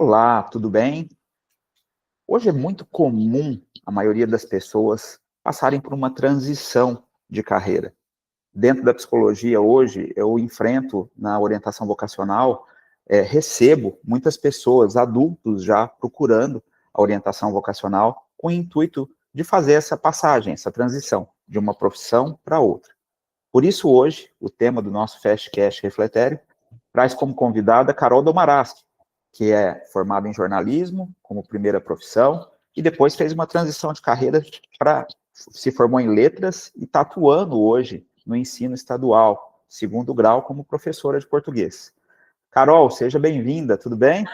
Olá, tudo bem? Hoje é muito comum a maioria das pessoas passarem por uma transição de carreira. Dentro da psicologia, hoje, eu enfrento na orientação vocacional, recebo muitas pessoas, adultos já, procurando a orientação vocacional com o intuito de fazer essa passagem, essa transição de uma profissão para outra. Por isso, hoje, o tema do nosso Fastcast Refletério traz como convidada Carol Domaraschi, que é formada em jornalismo como primeira profissão e depois fez uma transição de carreira para se formou em letras e está atuando hoje no ensino estadual, segundo grau, como professora de português. Carol, seja bem-vinda, tudo bem?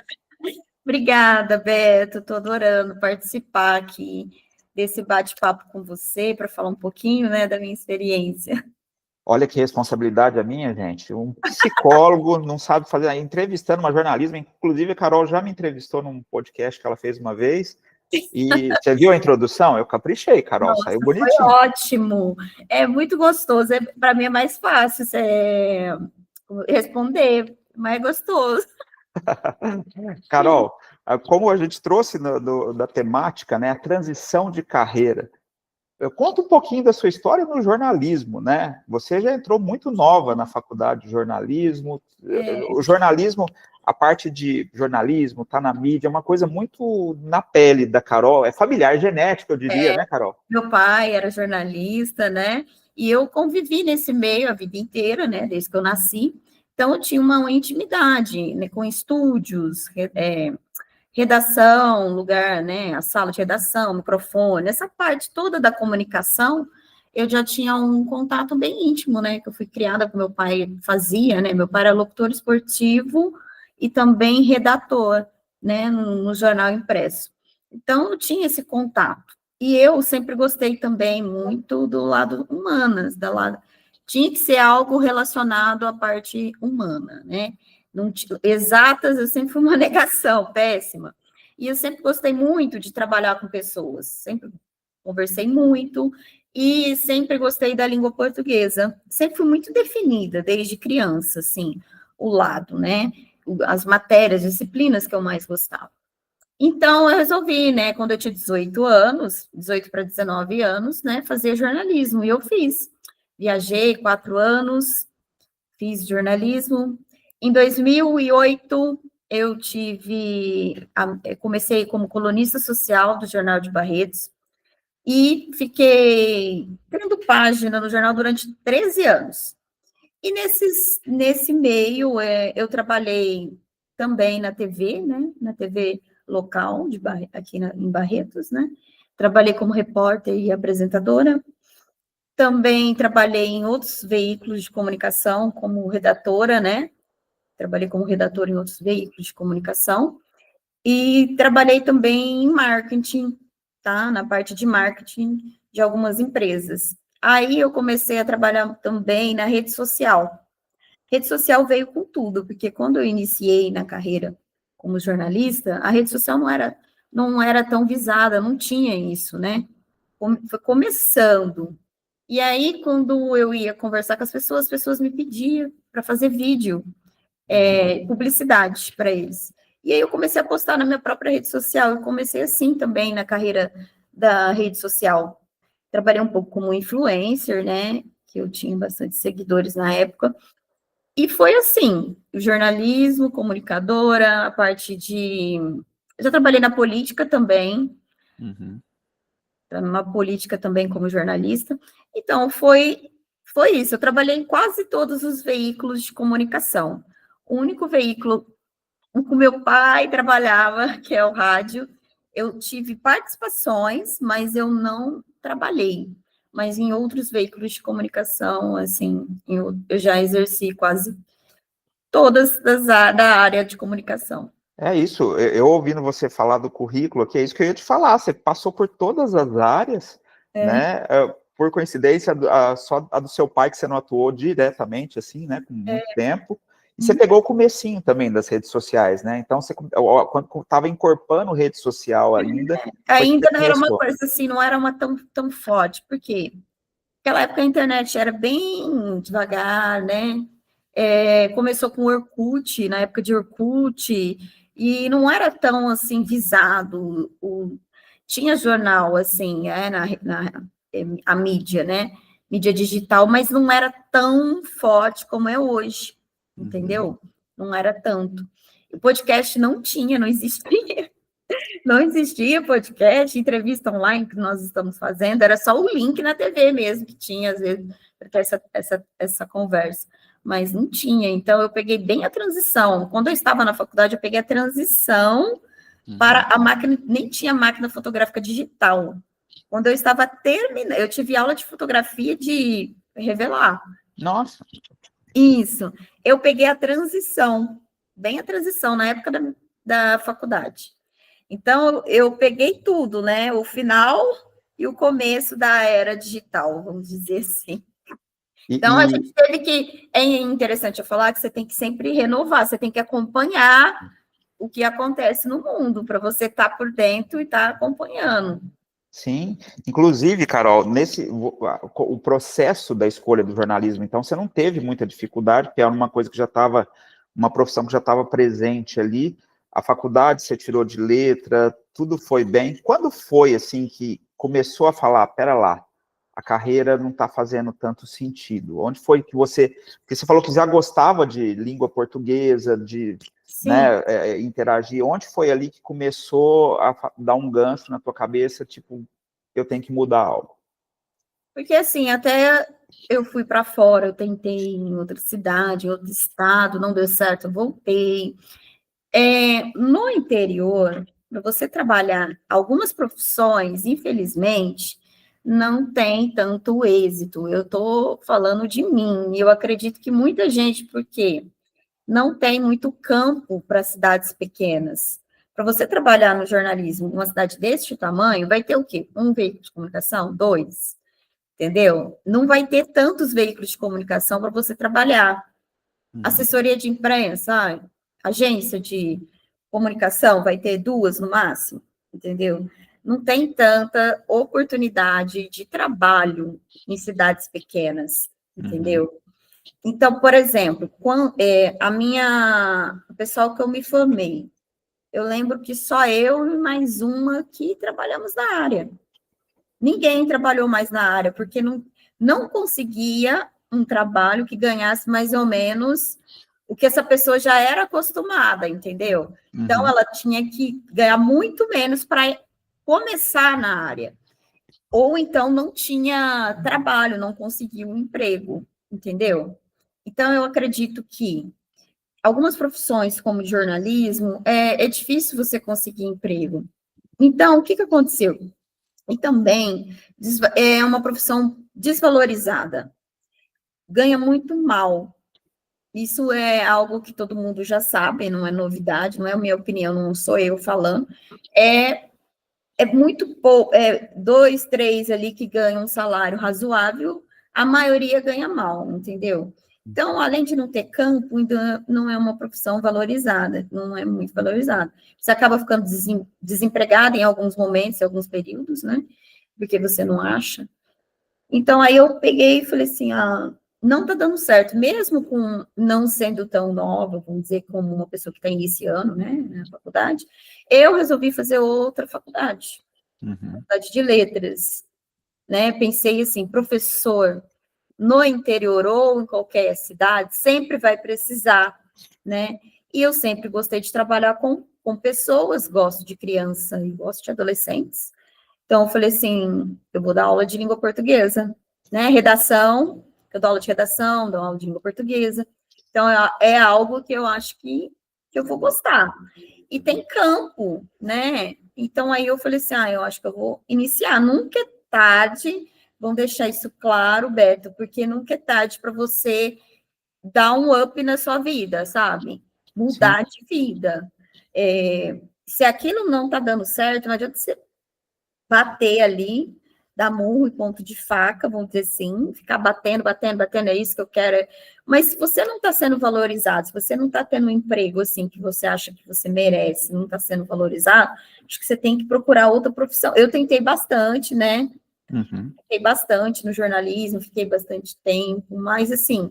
Obrigada, Beto. Estou adorando participar aqui desse bate-papo com você para falar um pouquinho, né, da minha experiência. Olha que responsabilidade a minha, gente. Um psicólogo não sabe fazer, entrevistando uma jornalista, inclusive a Carol já me entrevistou num podcast que ela fez uma vez, e você viu a introdução? Eu caprichei, Carol, Nossa, saiu foi bonitinho. ótimo. É muito gostoso. Para mim é mais fácil responder, mas é gostoso. Carol, como a gente trouxe da temática, né, a transição de carreira, conta um pouquinho da sua história no jornalismo, né? Você já entrou muito nova na faculdade de jornalismo. O jornalismo, a parte de jornalismo, tá na mídia, é uma coisa muito na pele da Carol, é familiar, genética, eu diria, né, Carol? Meu pai era jornalista, né? E eu convivi nesse meio a vida inteira, né? Desde que eu nasci. Então, eu tinha uma intimidade, né, com estúdios, redação, lugar, né, a sala de redação, microfone, essa parte toda da comunicação, eu já tinha um contato bem íntimo, né, que eu fui criada com meu pai fazia, né, meu pai era locutor esportivo e também redator, né, no jornal impresso. Então, eu tinha esse contato. E eu sempre gostei também muito do lado humanas, tinha que ser algo relacionado à parte humana, né? Não, exatas, eu sempre fui uma negação, péssima. E eu sempre gostei muito de trabalhar com pessoas, sempre conversei muito e sempre gostei da língua portuguesa. Sempre fui muito definida, desde criança, assim, o lado, né? As matérias, disciplinas que eu mais gostava. Então, eu resolvi, né, quando eu tinha 18 anos, 18 para 19 anos, né, fazer jornalismo, e eu fiz. Viajei 4 anos, fiz jornalismo. Em 2008, comecei como colunista social do Jornal de Barretos e fiquei tendo página no jornal durante 13 anos. E nesse meio, eu trabalhei também na TV, né, na TV local em Barretos, né, trabalhei como repórter e apresentadora, também trabalhei em outros veículos de comunicação como redatora, né? Trabalhei como redatora em outros veículos de comunicação e trabalhei também em marketing, tá? Na parte de marketing de algumas empresas. Aí eu comecei a trabalhar também na rede social. Rede social veio com tudo, porque quando eu iniciei na carreira como jornalista, a rede social não era tão visada, não tinha isso, né? Foi começando. E aí, quando eu ia conversar com as pessoas me pediam para fazer vídeo, publicidade para eles. E aí eu comecei a postar na minha própria rede social, eu comecei assim também na carreira da rede social. Trabalhei um pouco como influencer, né, que eu tinha bastante seguidores na época, e foi assim, jornalismo, comunicadora, a parte de... Eu já trabalhei na política também, na política também como jornalista. Então, foi isso. Eu trabalhei em quase todos os veículos de comunicação. O único veículo com que meu pai trabalhava, que é o rádio, eu tive participações, mas eu não trabalhei. Mas em outros veículos de comunicação, assim, eu já exerci quase todas da área de comunicação. É isso, eu ouvindo você falar do currículo aqui, é isso que eu ia te falar, você passou por todas as áreas, né, por coincidência, só a do seu pai que você não atuou diretamente, assim, né, com muito tempo, e você pegou o comecinho também das redes sociais, né, então você, quando estava incorporando rede social ainda, foi que Ainda você não era uma começou. coisa assim, não era uma tão forte, porque naquela época a internet era bem devagar, né? Começou com o Orkut, na época de Orkut, e não era tão, assim, visado, tinha jornal, assim, a mídia, né, mídia digital, mas não era tão forte como é hoje, entendeu? Não era tanto. O podcast não tinha, não existia. Não existia podcast, entrevista online que nós estamos fazendo, era só o link na TV mesmo que tinha, às vezes, para ter essa conversa, mas não tinha. Então, eu peguei bem a transição. Quando eu estava na faculdade, eu peguei a transição para a máquina, nem tinha máquina fotográfica digital. Quando eu estava terminando, eu tive aula de fotografia de revelar. Nossa! Isso. Eu peguei a transição, bem a transição, na época da faculdade. Então, eu peguei tudo, né? O final e o começo da era digital, vamos dizer assim. Então, a gente teve que... É interessante eu falar que você tem que sempre renovar, você tem que acompanhar o que acontece no mundo, para você estar por dentro e estar acompanhando. Sim, inclusive, Carol, o processo da escolha do jornalismo, então, você não teve muita dificuldade, porque era uma coisa que já estava, uma profissão que já estava presente ali, a faculdade você tirou de letra, tudo foi bem. Quando foi, assim, que começou a falar, pera lá, a carreira não está fazendo tanto sentido? Onde foi que você... Porque você falou que já gostava de língua portuguesa, de... né, interagir. Onde foi ali que começou a dar um gancho na tua cabeça, tipo, eu tenho que mudar algo? Porque, assim, até eu fui para fora, eu tentei em outra cidade, em outro estado, não deu certo, eu voltei. No interior, para você trabalhar algumas profissões, infelizmente, não tem tanto êxito. Eu estou falando de mim, e eu acredito que muita gente, porque não tem muito campo para cidades pequenas. Para você trabalhar no jornalismo numa cidade desse tamanho, vai ter o quê? Um veículo de comunicação? Dois? Entendeu? Não vai ter tantos veículos de comunicação para você trabalhar. Assessoria de imprensa, agência de comunicação, vai ter duas no máximo, entendeu? Não tem tanta oportunidade de trabalho em cidades pequenas, entendeu? Então, por exemplo, o pessoal que eu me formei, eu lembro que só eu e mais uma que trabalhamos na área. Ninguém trabalhou mais na área, porque não conseguia um trabalho que ganhasse mais ou menos o que essa pessoa já era acostumada, entendeu? Então, ela tinha que ganhar muito menos para começar na área. Ou então não tinha trabalho, não conseguia um emprego, entendeu? Então, eu acredito que algumas profissões, como jornalismo, é difícil você conseguir emprego. Então, o que aconteceu? E também é uma profissão desvalorizada, ganha muito mal. Isso é algo que todo mundo já sabe, não é novidade, não é a minha opinião, não sou eu falando. É muito pouco, dois, três ali que ganham um salário razoável, a maioria ganha mal, entendeu? Então, além de não ter campo, ainda não é uma profissão valorizada, não é muito valorizada. Você acaba ficando desempregado em alguns momentos, em alguns períodos, né? Porque você não acha. Então, aí eu peguei e falei assim, não tá dando certo, mesmo com não sendo tão nova, vamos dizer, como uma pessoa que está iniciando, né, na faculdade, eu resolvi fazer outra faculdade, faculdade de letras, né, pensei assim, professor no interior ou em qualquer cidade, sempre vai precisar, né, e eu sempre gostei de trabalhar com pessoas, gosto de criança e gosto de adolescentes. Então, eu falei assim, eu vou dar aula de língua portuguesa, né? Redação, eu dou aula de redação, dou aula de língua portuguesa. Então, é algo que eu acho que eu vou gostar. E tem campo, né? Então, aí eu falei assim, eu acho que eu vou iniciar. Nunca é tarde, vamos deixar isso claro, Beto, porque nunca é tarde para você dar um up na sua vida, sabe? Mudar de vida. Se aquilo não está dando certo, não adianta você bater ali, dar murro e ponto de faca, vamos dizer assim, ficar batendo, é isso que eu quero. Mas se você não está sendo valorizado, se você não está tendo um emprego assim que você acha que você merece, não está sendo valorizado, acho que você tem que procurar outra profissão. Eu tentei bastante, né? Fiquei bastante no jornalismo, fiquei bastante tempo, mas assim,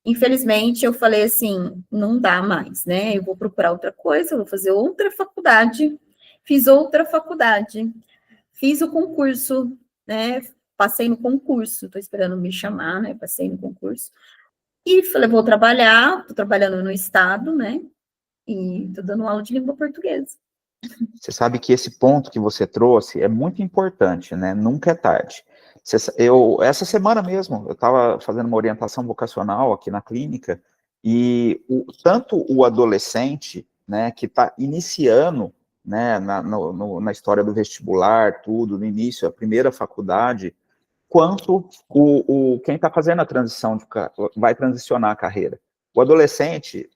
Infelizmente, eu falei assim, não dá mais, né? Eu vou procurar outra coisa, eu vou fazer outra faculdade. Fiz outra faculdade, fiz o concurso, né? Passei no concurso, estou esperando me chamar, né? Passei no concurso. E falei, vou trabalhar, estou trabalhando no estado, né? E estou dando aula de língua portuguesa. Você sabe que esse ponto que você trouxe é muito importante, né? Nunca é tarde. Essa semana mesmo, eu estava fazendo uma orientação vocacional aqui na clínica, e tanto o adolescente, né, que está iniciando, né, na história do vestibular, tudo, no início, a primeira faculdade, quanto quem está fazendo a transição, vai transicionar a carreira. O adolescente,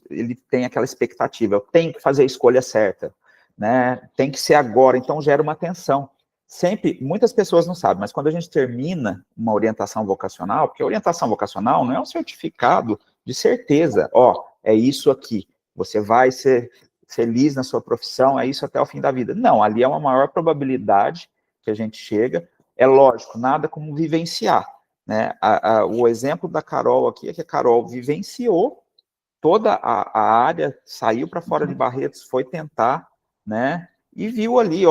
ele tem aquela expectativa, eu tenho que fazer a escolha certa, né? Tem que ser agora, então gera uma tensão. Sempre, muitas pessoas não sabem, mas quando a gente termina uma orientação vocacional, porque a orientação vocacional não é um certificado de certeza, é isso aqui, você vai ser feliz na sua profissão, é isso até o fim da vida. Não, ali é uma maior probabilidade que a gente chega, é lógico, nada como vivenciar, né? O exemplo da Carol aqui é que a Carol vivenciou toda a área, saiu para fora de Barretos, foi tentar, né? E viu ali,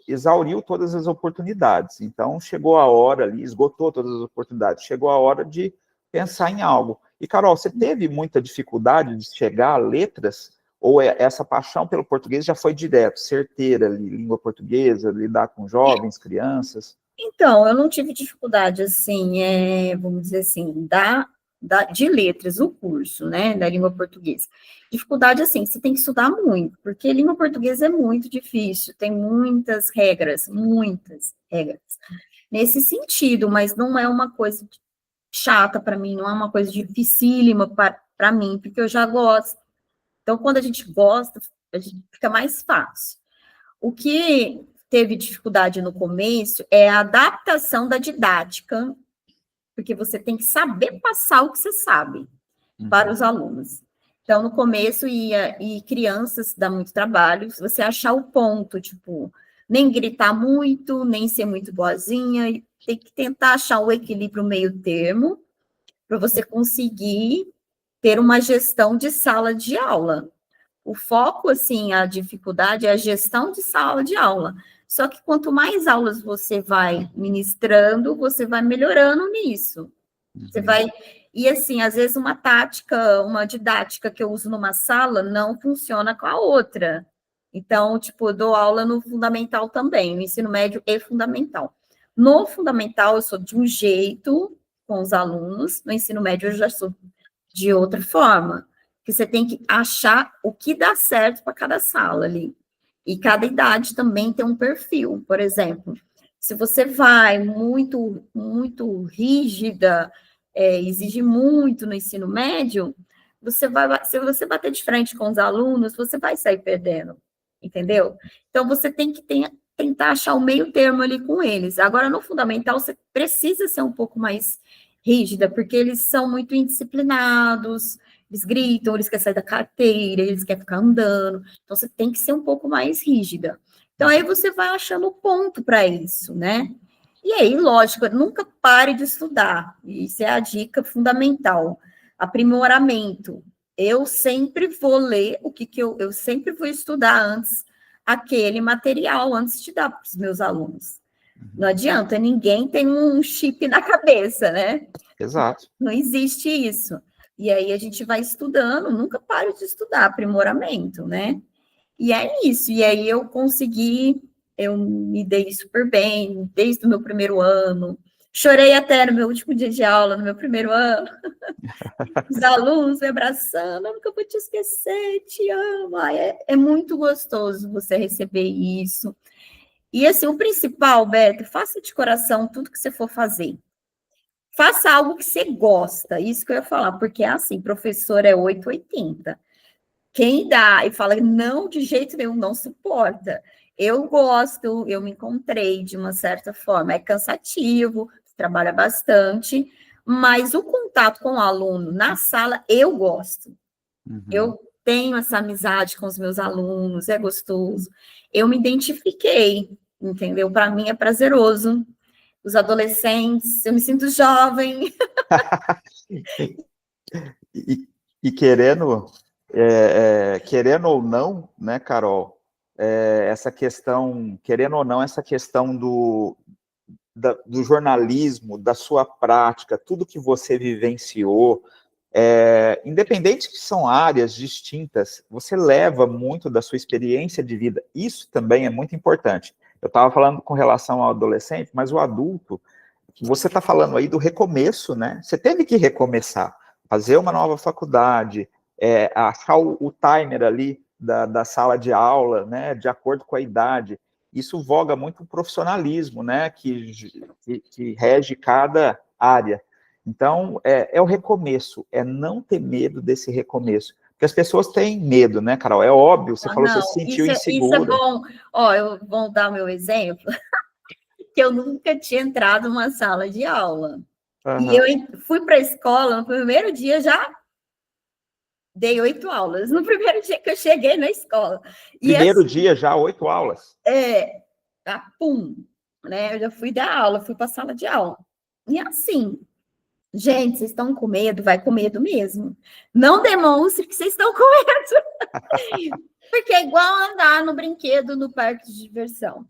exauriu todas as oportunidades. Então, chegou a hora ali, esgotou todas as oportunidades, chegou a hora de pensar em algo. E, Carol, você teve muita dificuldade de chegar a letras? Ou essa paixão pelo português já foi direto, certeira, língua portuguesa, lidar com jovens, crianças? Então, eu não tive dificuldade, assim, vamos dizer assim, de letras, o curso, né, da língua portuguesa. Dificuldade, assim, você tem que estudar muito, porque língua portuguesa é muito difícil, tem muitas regras, nesse sentido, mas não é uma coisa chata para mim, não é uma coisa dificílima para mim, porque eu já gosto. Então, quando a gente gosta, a gente fica mais fácil. O que teve dificuldade no começo é a adaptação da didática, porque você tem que saber passar o que você sabe para os alunos. Então, no começo, e crianças dá muito trabalho, se você achar o ponto, tipo, nem gritar muito, nem ser muito boazinha, tem que tentar achar o equilíbrio meio termo, para você conseguir ter uma gestão de sala de aula. O foco, assim, a dificuldade é a gestão de sala de aula. Só que quanto mais aulas você vai ministrando, você vai melhorando nisso. Você vai. E, assim, às vezes uma tática, uma didática que eu uso numa sala não funciona com a outra. Então, tipo, eu dou aula no fundamental também, no ensino médio e fundamental. No fundamental, eu sou de um jeito com os alunos, no ensino médio, eu já sou de outra forma, que você tem que achar o que dá certo para cada sala ali. E cada idade também tem um perfil. Por exemplo, se você vai muito rígida, exige muito no ensino médio, se você bater de frente com os alunos, você vai sair perdendo, entendeu? Então, você tem que tentar achar o meio termo ali com eles. Agora, no fundamental, você precisa ser um pouco mais rígida, porque eles são muito indisciplinados, eles gritam, eles querem sair da carteira, eles querem ficar andando, então você tem que ser um pouco mais rígida. Então aí você vai achando o ponto para isso, né? E aí, lógico, nunca pare de estudar, isso é a dica fundamental. Aprimoramento. Eu sempre vou ler eu sempre vou estudar antes aquele material, antes de dar para os meus alunos. Não adianta, ninguém tem um chip na cabeça, né? Exato. Não existe isso. E aí a gente vai estudando, nunca paro de estudar, aprimoramento, né? E é isso. E aí eu me dei super bem desde o meu primeiro ano. Chorei até no meu último dia de aula, no meu primeiro ano. Os alunos me abraçando, eu nunca vou te esquecer, te amo. É muito gostoso você receber isso. E assim, o principal, Beto, faça de coração tudo que você for fazer. Faça algo que você gosta, isso que eu ia falar, porque é assim, professor é 880. Quem dá e fala não, de jeito nenhum, não suporta. Eu gosto, eu me encontrei de uma certa forma, é cansativo, trabalha bastante, mas o contato com o aluno na sala, eu gosto. Eu tenho essa amizade com os meus alunos, é gostoso. Eu me identifiquei, entendeu? Para mim é prazeroso os adolescentes, eu me sinto jovem. E querendo, querendo ou não, né, Carol, essa questão, querendo ou não, essa questão do jornalismo, da sua prática, tudo que você vivenciou, independente que são áreas distintas, você leva muito da sua experiência de vida. Isso também é muito importante. Eu estava falando com relação ao adolescente, mas o adulto, você está falando aí do recomeço, né? Você teve que recomeçar, fazer uma nova faculdade, achar o timer ali da sala de aula, né? De acordo com a idade. Isso voga muito o profissionalismo, né? Que rege cada área. Então, é o recomeço, é não ter medo desse recomeço. Porque as pessoas têm medo, né, Carol? É óbvio, você falou que você se sentiu insegura. Isso é bom. Ó, eu vou dar meu exemplo, que eu nunca tinha entrado numa sala de aula. Uhum. E eu fui para a escola, no primeiro dia já dei 8 aulas. No primeiro dia que eu cheguei na escola. Primeiro dia já 8 aulas? Pum, né? Eu já fui dar aula, fui para a sala de aula. E assim, gente, vocês estão com medo? Vai com medo mesmo. Não demonstre que vocês estão com medo. Porque é igual andar no brinquedo no parque de diversão.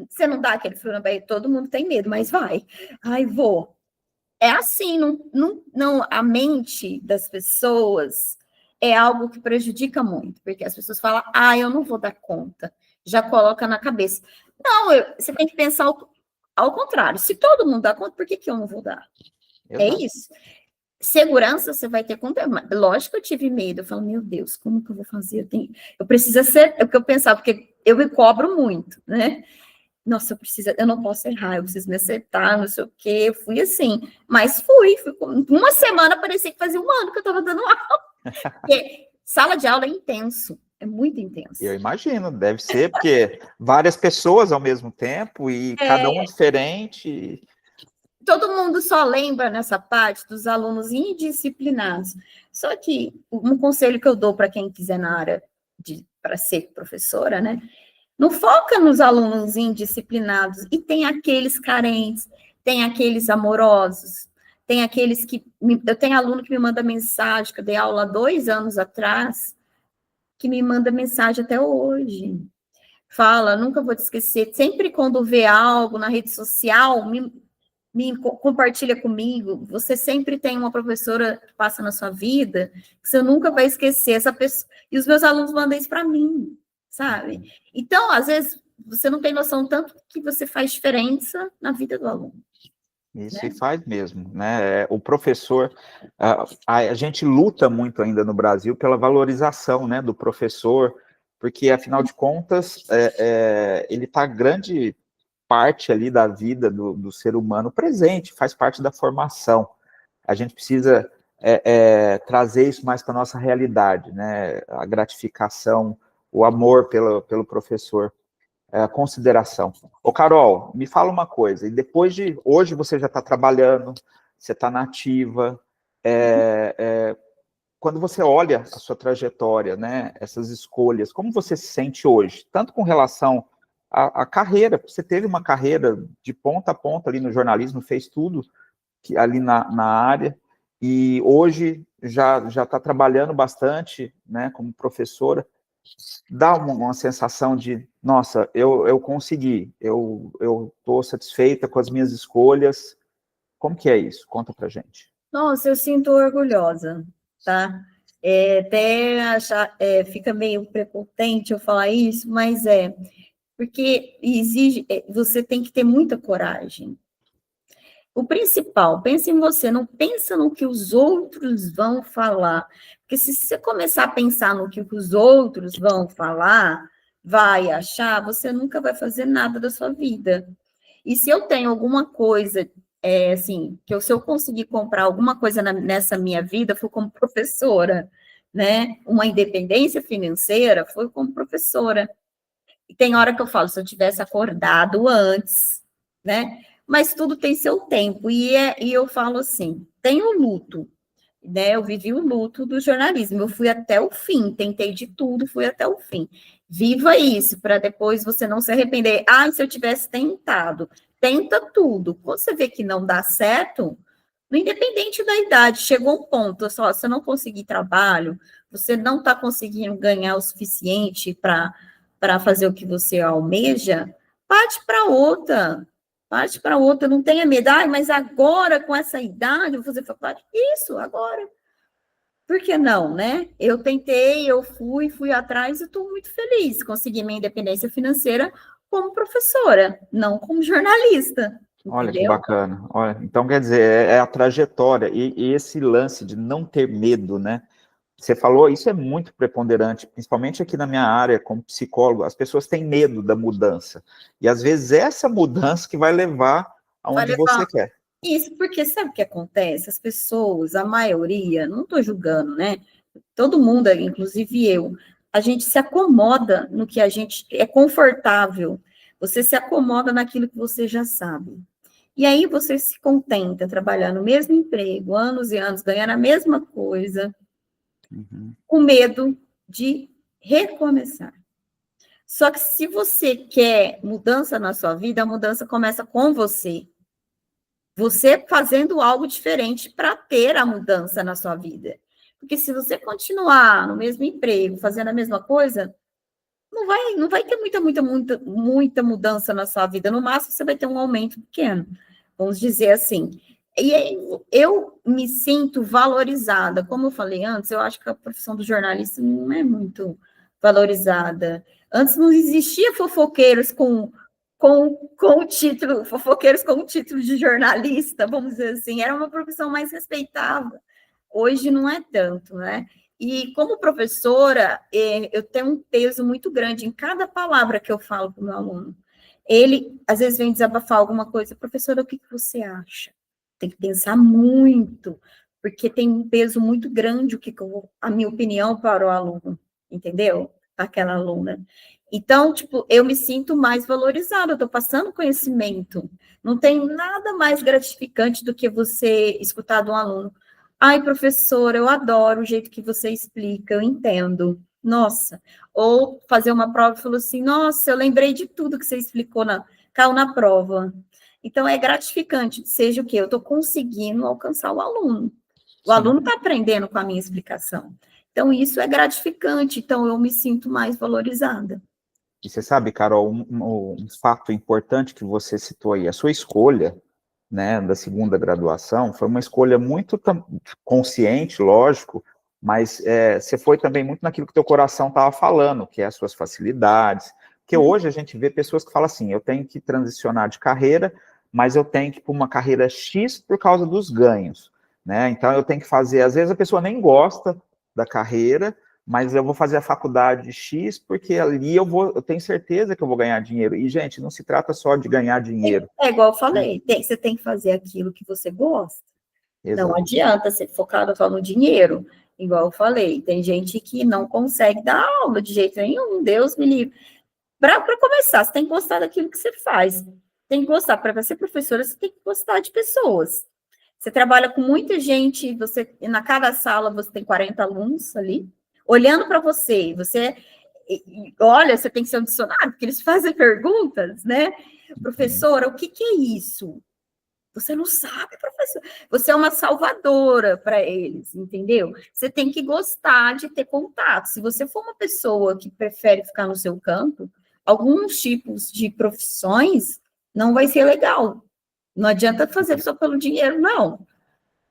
Você não dá aquele frio na barriga, todo mundo tem medo, mas vai. Ai, vou. É assim, não, a mente das pessoas é algo que prejudica muito, porque as pessoas falam, eu não vou dar conta, já coloca na cabeça. Não, você tem que pensar ao contrário, se todo mundo dá conta, por que eu não vou dar? Exato. É isso. Segurança você vai ter conta. Lógico que eu tive medo, eu falo, meu Deus, como que eu vou fazer? Eu preciso ser, é o que eu pensava, porque eu me cobro muito, né? Nossa, eu não posso errar, eu preciso me acertar, não sei o quê. Eu fui assim, mas fui uma semana, parecia que fazia um ano que eu estava dando aula. Porque sala de aula é intenso, é muito intenso. Eu imagino, deve ser, porque várias pessoas ao mesmo tempo e cada um diferente. Todo mundo só lembra nessa parte dos alunos indisciplinados. Só que um conselho que eu dou para quem quiser na área para ser professora, né? Não foca nos alunos indisciplinados, e tem aqueles carentes, tem aqueles amorosos, tem aqueles que... Eu tenho aluno que me manda mensagem, que eu dei aula 2 anos atrás, que me manda mensagem até hoje. Fala, nunca vou te esquecer, sempre quando vê algo na rede social, me compartilha comigo, você sempre tem uma professora que passa na sua vida, que você nunca vai esquecer essa pessoa, e os meus alunos mandam isso para mim, sabe? Então, às vezes, você não tem noção tanto que você faz diferença na vida do aluno. Isso, né? E faz mesmo, né? O professor, a gente luta muito ainda no Brasil pela valorização, né, do professor, porque, afinal de contas, ele está grande parte ali da vida do ser humano presente, faz parte da formação. A gente precisa trazer isso mais para a nossa realidade, né? A gratificação, o amor pelo professor, a consideração. Ô, Carol, me fala uma coisa, e depois de... Hoje você já está trabalhando, você está na ativa, quando você olha a sua trajetória, né, essas escolhas, como você se sente hoje? Tanto com relação à carreira, você teve uma carreira de ponta a ponta ali no jornalismo, fez tudo ali na área, e hoje já está trabalhando bastante, né, como professora. Dá uma sensação de, nossa, eu consegui, eu estou satisfeita com as minhas escolhas. Como que é isso? Conta pra gente. Nossa, eu sinto orgulhosa, tá? Até achar, fica meio prepotente eu falar isso, mas porque exige, você tem que ter muita coragem. O principal, pense em você, não pensa no que os outros vão falar. Porque se você começar a pensar no que os outros vão falar, vai achar, você nunca vai fazer nada da sua vida. E se eu tenho alguma coisa, assim, se eu conseguir comprar alguma coisa nessa minha vida, foi como professora, né? Uma independência financeira, foi como professora. E tem hora que eu falo, se eu tivesse acordado antes, né? Mas tudo tem seu tempo, e eu falo assim, tem o luto, né? Eu vivi o luto do jornalismo, eu fui até o fim, tentei de tudo, fui até o fim. Viva isso, para depois você não se arrepender. Se eu tivesse tentado, tenta tudo. Quando você vê que não dá certo, independente da idade, chegou um ponto, só, você não conseguir trabalho, você não está conseguindo ganhar o suficiente para fazer o que você almeja, parte para outra. Parte para outra, não tenha medo. Ah, mas agora, com essa idade, eu vou fazer faculdade? Isso, agora. Por que não, né? Eu tentei, eu fui atrás e estou muito feliz. Consegui minha independência financeira como professora, não como jornalista, Olha que entendeu? bacana. Olha, então, quer dizer, é a trajetória e esse lance de não ter medo, né? Você falou, isso é muito preponderante, principalmente aqui na minha área, como psicólogo, as pessoas têm medo da mudança. E às vezes essa mudança que vai levar Vai aonde você levar quer. isso, porque sabe o que acontece? As pessoas, a maioria, não estou julgando, né? Todo mundo, inclusive eu, a gente se acomoda no que a gente é confortável. Você se acomoda naquilo que você já sabe. E aí você se contenta trabalhar no mesmo emprego, anos e anos, ganhar a mesma coisa, Uhum. com medo de recomeçar. Só que se você quer mudança na sua vida, a mudança começa com você. Você fazendo algo diferente para ter a mudança na sua vida. Porque se você continuar no mesmo emprego, fazendo a mesma coisa, não vai ter muita mudança na sua vida. No máximo, você vai ter um aumento pequeno, vamos dizer assim. E aí, eu me sinto valorizada. Como eu falei antes, eu acho que a profissão do jornalista não é muito valorizada. Antes não existia fofoqueiros com o título, fofoqueiros com o título de jornalista, vamos dizer assim, era uma profissão mais respeitável. Hoje não é tanto, né? E como professora, eu tenho um peso muito grande em cada palavra que eu falo para o meu aluno. Ele, às vezes, vem desabafar alguma coisa, professora, o que você acha? Tem que pensar muito, porque tem um peso muito grande a minha opinião para o aluno, entendeu? Aquela aluna. Então, tipo, eu me sinto mais valorizada, eu estou passando conhecimento. Não tem nada mais gratificante do que você escutar de um aluno. Ai, professora, eu adoro o jeito que você explica, eu entendo. Nossa. Ou fazer uma prova e falou assim, nossa, eu lembrei de tudo que você explicou, caiu na prova. Então, é gratificante, seja o quê? Eu estou conseguindo alcançar o aluno. O Sim. aluno está aprendendo com a minha explicação. Então, isso é gratificante, então eu me sinto mais valorizada. E você sabe, Carol, um fato importante que você citou aí, a sua escolha, né, da segunda graduação, foi uma escolha muito consciente, lógico, mas você foi também muito naquilo que teu coração estava falando, que é as suas facilidades, porque hoje a gente vê pessoas que falam assim, eu tenho que transicionar de carreira, mas eu tenho que ir para uma carreira X por causa dos ganhos, né, então eu tenho que fazer, às vezes a pessoa nem gosta da carreira, mas eu vou fazer a faculdade X porque ali eu tenho certeza que eu vou ganhar dinheiro. E, gente, não se trata só de ganhar dinheiro. É igual eu falei, você tem que fazer aquilo que você gosta. Não Exato. adianta ser focado só no dinheiro, igual eu falei. Tem gente que não consegue dar aula de jeito nenhum, Deus me livre. Para começar, você tem que gostar daquilo que você faz. Tem que gostar. Para ser professora, você tem que gostar de pessoas. Você trabalha com muita gente, na cada sala você tem 40 alunos ali, olhando para você. Olha, você tem que ser um dicionário, porque eles fazem perguntas, né? Professora, o que é isso? Você não sabe, professor. Você é uma salvadora para eles, entendeu? Você tem que gostar de ter contato. Se você for uma pessoa que prefere ficar no seu canto, alguns tipos de profissões não vai ser legal. Não adianta fazer só pelo dinheiro, não.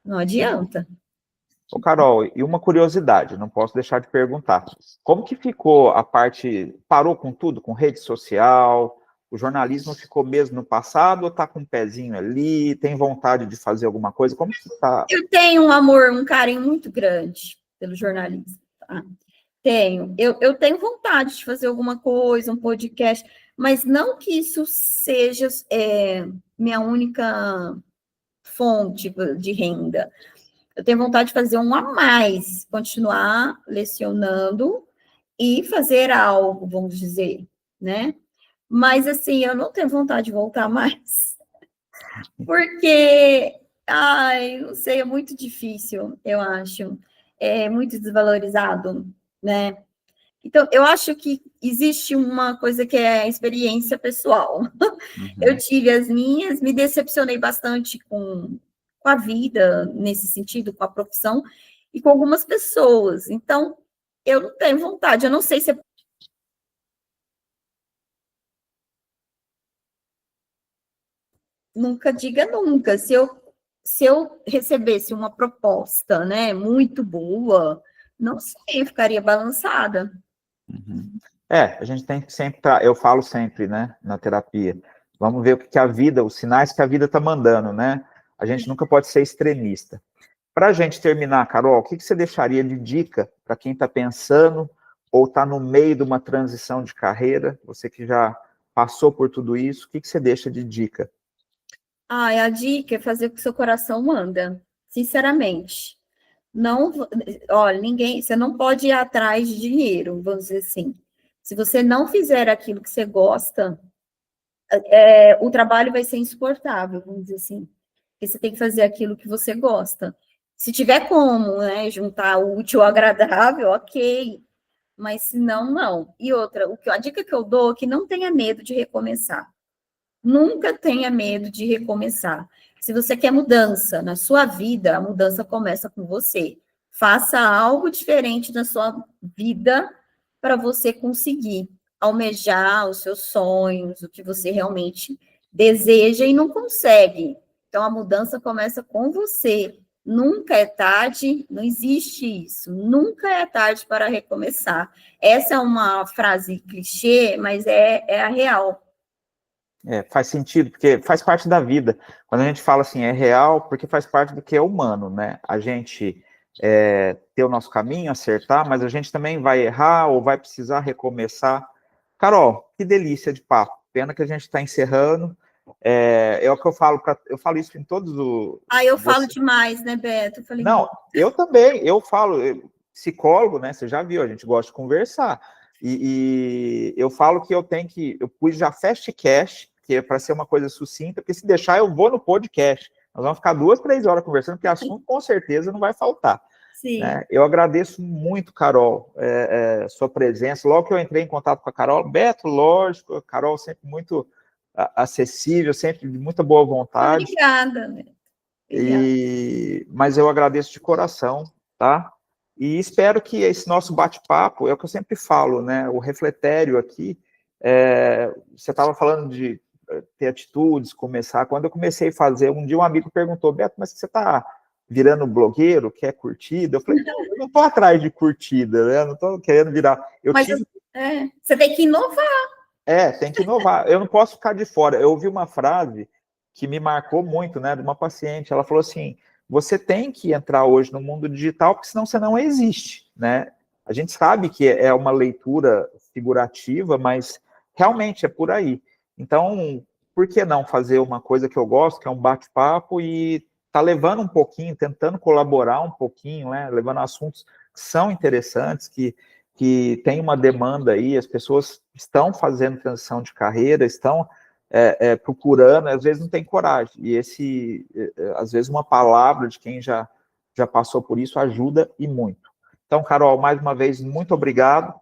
Não adianta. Ô, Carol, e uma curiosidade, não posso deixar de perguntar. Como que ficou a parte, parou com tudo, com rede social, o jornalismo ficou mesmo no passado ou está com um pezinho ali, tem vontade de fazer alguma coisa? Como que está? Eu tenho um amor, um carinho muito grande pelo jornalismo. Tá? Tenho. Eu tenho vontade de fazer alguma coisa, um podcast, mas não que isso seja minha única fonte de renda. Eu tenho vontade de fazer um a mais, continuar lecionando e fazer algo, vamos dizer, né? Mas, assim, eu não tenho vontade de voltar mais, porque, ai, não sei, é muito difícil, eu acho. É muito desvalorizado, né? Então, eu acho que existe uma coisa que é a experiência pessoal. Eu tive as minhas, me decepcionei bastante com a vida, nesse sentido, com a profissão, e com algumas pessoas. Então, eu não tenho vontade, eu não sei se... Nunca diga nunca. Se eu recebesse uma proposta, né, muito boa, não sei, eu ficaria balançada. A gente tem que sempre, eu falo sempre, né, na terapia, vamos ver o que a vida, os sinais que a vida está mandando, né? A gente nunca pode ser extremista. Para a gente terminar, Carol, o que você deixaria de dica para quem está pensando ou está no meio de uma transição de carreira? Você que já passou por tudo isso, o que você deixa de dica? A dica é fazer o que seu coração manda, sinceramente. Não, olha, você não pode ir atrás de dinheiro, vamos dizer assim. Se você não fizer aquilo que você gosta, o trabalho vai ser insuportável, vamos dizer assim. Porque você tem que fazer aquilo que você gosta. Se tiver como, né, juntar o útil ao agradável, ok. Mas se não, não. E outra, a dica que eu dou é que não tenha medo de recomeçar. Nunca tenha medo de recomeçar. Se você quer mudança na sua vida, a mudança começa com você. Faça algo diferente na sua vida para você conseguir almejar os seus sonhos, o que você realmente deseja e não consegue. Então, a mudança começa com você. Nunca é tarde, não existe isso. Nunca é tarde para recomeçar. Essa é uma frase clichê, mas é a real. Faz sentido, porque faz parte da vida. Quando a gente fala assim, é real, porque faz parte do que é humano, né? A gente ter o nosso caminho, acertar, mas a gente também vai errar ou vai precisar recomeçar. Carol, que delícia de papo. Pena que a gente está encerrando. É o que eu falo isso em todos os... Eu falo demais, né, Beto? Não, eu também, eu falo, psicólogo, né, você já viu, a gente gosta de conversar, e eu falo que eu pus já fast cash, que é para ser uma coisa sucinta, porque se deixar eu vou no podcast, nós vamos ficar 2, 3 horas conversando, porque assunto com certeza não vai faltar. Sim. Né? Eu agradeço muito, Carol, sua presença, logo que eu entrei em contato com a Carol, Beto, lógico, a Carol sempre muito acessível, sempre de muita boa vontade. Obrigada, né? Mas eu agradeço de coração, tá? E espero que esse nosso bate-papo, é o que eu sempre falo, né? O refletério aqui, você estava falando de ter atitudes, começar. Quando eu comecei a fazer, um dia um amigo perguntou, Beto, mas você está virando blogueiro, quer curtida? Eu falei, não, eu não estou atrás de curtida, né? Eu não estou querendo virar. Você tem que inovar. Tem que inovar. Eu não posso ficar de fora. Eu ouvi uma frase que me marcou muito, né, de uma paciente. Ela falou assim: você tem que entrar hoje no mundo digital, porque senão você não existe, né? A gente sabe que é uma leitura figurativa, mas realmente é por aí. Então, por que não fazer uma coisa que eu gosto, que é um bate-papo, e tá levando um pouquinho, tentando colaborar um pouquinho, né, levando assuntos que são interessantes, que tem uma demanda aí, as pessoas estão fazendo transição de carreira, estão procurando, às vezes não tem coragem, e às vezes uma palavra de quem já passou por isso ajuda e muito. Então, Carol, mais uma vez, muito obrigado,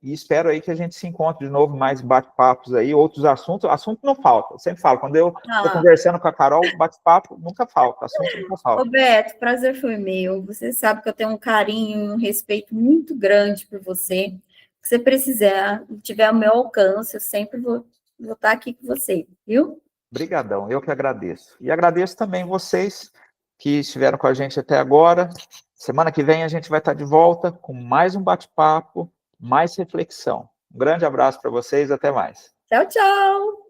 e espero aí que a gente se encontre de novo, mais bate-papos aí, outros assuntos. Assunto não falta, eu sempre falo, quando eu estou conversando com a Carol, bate-papo nunca falta, assunto nunca falta. Roberto, prazer foi meu, você sabe que eu tenho um carinho e um respeito muito grande por você. Se você precisar, tiver o meu alcance, eu sempre vou estar aqui com você, viu? Obrigadão, eu que agradeço. E agradeço também vocês que estiveram com a gente até agora. Semana que vem a gente vai estar de volta com mais um bate-papo, mais reflexão. Um grande abraço para vocês, até mais. Tchau, tchau!